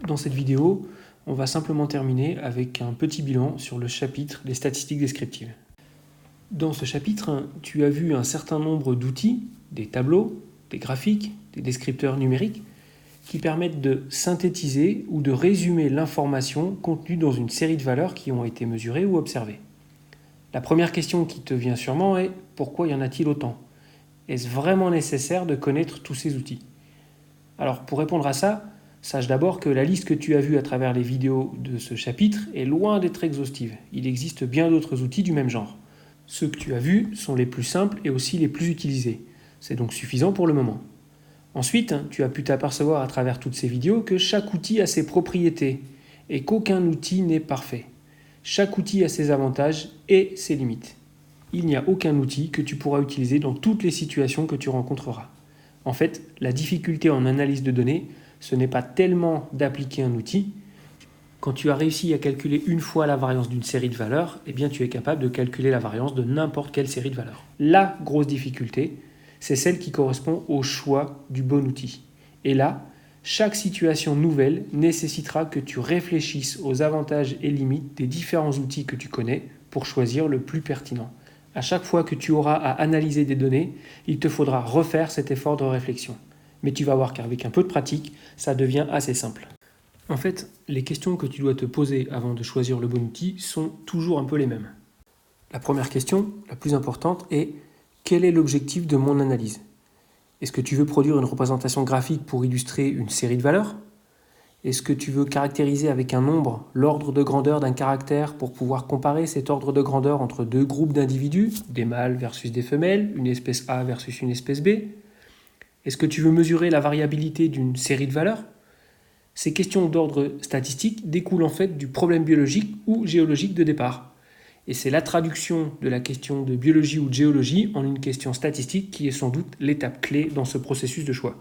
Dans cette vidéo, on va simplement terminer avec un petit bilan sur le chapitre des statistiques descriptives. Dans ce chapitre, tu as vu un certain nombre d'outils, des tableaux, des graphiques, des descripteurs numériques, qui permettent de synthétiser ou de résumer l'information contenue dans une série de valeurs qui ont été mesurées ou observées. La première question qui te vient sûrement est « Pourquoi y en a-t-il autant ? Est-ce vraiment nécessaire de connaître tous ces outils ?» Alors pour répondre à ça, sache d'abord que la liste que tu as vue à travers les vidéos de ce chapitre est loin d'être exhaustive. Il existe bien d'autres outils du même genre. Ceux que tu as vus sont les plus simples et aussi les plus utilisés. C'est donc suffisant pour le moment. Ensuite, tu as pu t'apercevoir à travers toutes ces vidéos que chaque outil a ses propriétés et qu'aucun outil n'est parfait. Chaque outil a ses avantages et ses limites. Il n'y a aucun outil que tu pourras utiliser dans toutes les situations que tu rencontreras. En fait, la difficulté en analyse de données, ce n'est pas tellement d'appliquer un outil. Quand tu as réussi à calculer une fois la variance d'une série de valeurs, eh bien tu es capable de calculer la variance de n'importe quelle série de valeurs. La grosse difficulté, c'est celle qui correspond au choix du bon outil. Et là, chaque situation nouvelle nécessitera que tu réfléchisses aux avantages et limites des différents outils que tu connais pour choisir le plus pertinent. À chaque fois que tu auras à analyser des données, il te faudra refaire cet effort de réflexion. Mais tu vas voir qu'avec un peu de pratique, ça devient assez simple. En fait, les questions que tu dois te poser avant de choisir le bon outil sont toujours un peu les mêmes. La première question, la plus importante, est « Quel est l'objectif de mon analyse ? Est-ce que tu veux produire une représentation graphique pour illustrer une série de valeurs ? Est-ce que tu veux caractériser avec un nombre l'ordre de grandeur d'un caractère pour pouvoir comparer cet ordre de grandeur entre deux groupes d'individus, des mâles versus des femelles, une espèce A versus une espèce B ? Est-ce que tu veux mesurer la variabilité d'une série de valeurs ? Ces questions d'ordre statistique découlent en fait du problème biologique ou géologique de départ. Et c'est la traduction de la question de biologie ou de géologie en une question statistique qui est sans doute l'étape clé dans ce processus de choix.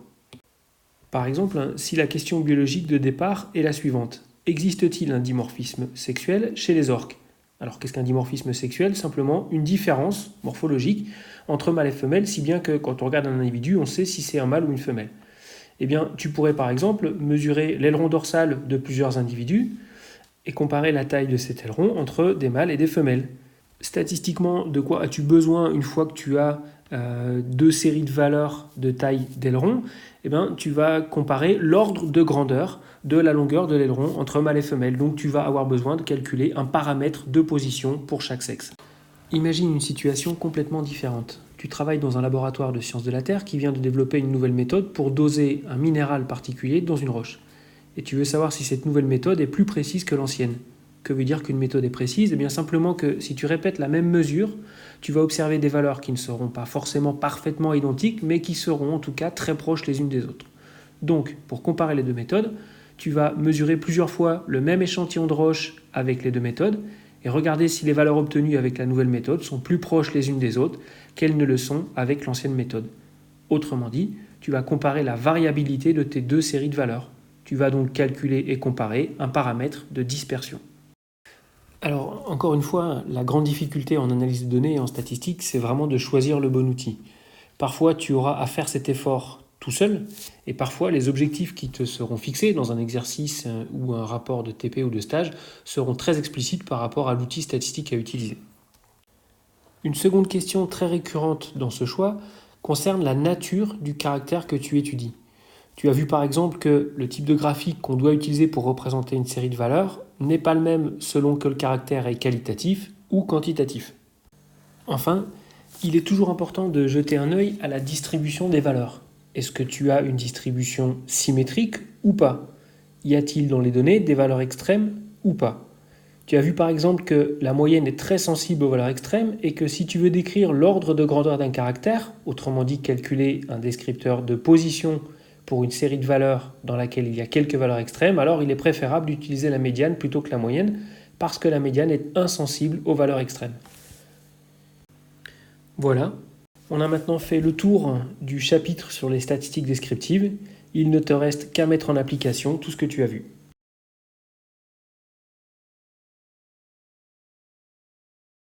Par exemple, si la question biologique de départ est la suivante, existe-t-il un dimorphisme sexuel chez les orques ? Alors qu'est-ce qu'un dimorphisme sexuel ? Simplement une différence morphologique entre mâle et femelle, si bien que quand on regarde un individu, on sait si c'est un mâle ou une femelle. Eh bien, tu pourrais par exemple mesurer l'aileron dorsal de plusieurs individus et comparer la taille de cet aileron entre des mâles et des femelles. Statistiquement, de quoi as-tu besoin une fois que tu as deux séries de valeurs de taille d'aileron ? Eh bien, tu vas comparer l'ordre de grandeur de la longueur de l'aileron entre mâle et femelle. Donc, tu vas avoir besoin de calculer un paramètre de position pour chaque sexe. Imagine une situation complètement différente. Tu travailles dans un laboratoire de sciences de la Terre qui vient de développer une nouvelle méthode pour doser un minéral particulier dans une roche. Et tu veux savoir si cette nouvelle méthode est plus précise que l'ancienne. Que veut dire qu'une méthode est précise ? Eh bien simplement que si tu répètes la même mesure, tu vas observer des valeurs qui ne seront pas forcément parfaitement identiques, mais qui seront en tout cas très proches les unes des autres. Donc, pour comparer les deux méthodes, tu vas mesurer plusieurs fois le même échantillon de roche avec les deux méthodes et regarder si les valeurs obtenues avec la nouvelle méthode sont plus proches les unes des autres qu'elles ne le sont avec l'ancienne méthode. Autrement dit, tu vas comparer la variabilité de tes deux séries de valeurs. Tu vas donc calculer et comparer un paramètre de dispersion. Alors, encore une fois, la grande difficulté en analyse de données et en statistique, c'est vraiment de choisir le bon outil. Parfois, tu auras à faire cet effort tout seul, et parfois, les objectifs qui te seront fixés dans un exercice ou un rapport de TP ou de stage seront très explicites par rapport à l'outil statistique à utiliser. Une seconde question très récurrente dans ce choix concerne la nature du caractère que tu étudies. Tu as vu par exemple que le type de graphique qu'on doit utiliser pour représenter une série de valeurs n'est pas le même selon que le caractère est qualitatif ou quantitatif. Enfin, il est toujours important de jeter un œil à la distribution des valeurs. Est-ce que tu as une distribution symétrique ou pas ? Y a-t-il dans les données des valeurs extrêmes ou pas ? Tu as vu par exemple que la moyenne est très sensible aux valeurs extrêmes et que si tu veux décrire l'ordre de grandeur d'un caractère, autrement dit calculer un descripteur de position pour une série de valeurs dans laquelle il y a quelques valeurs extrêmes, alors il est préférable d'utiliser la médiane plutôt que la moyenne parce que la médiane est insensible aux valeurs extrêmes. Voilà, on a maintenant fait le tour du chapitre sur les statistiques descriptives. Il ne te reste qu'à mettre en application tout ce que tu as vu.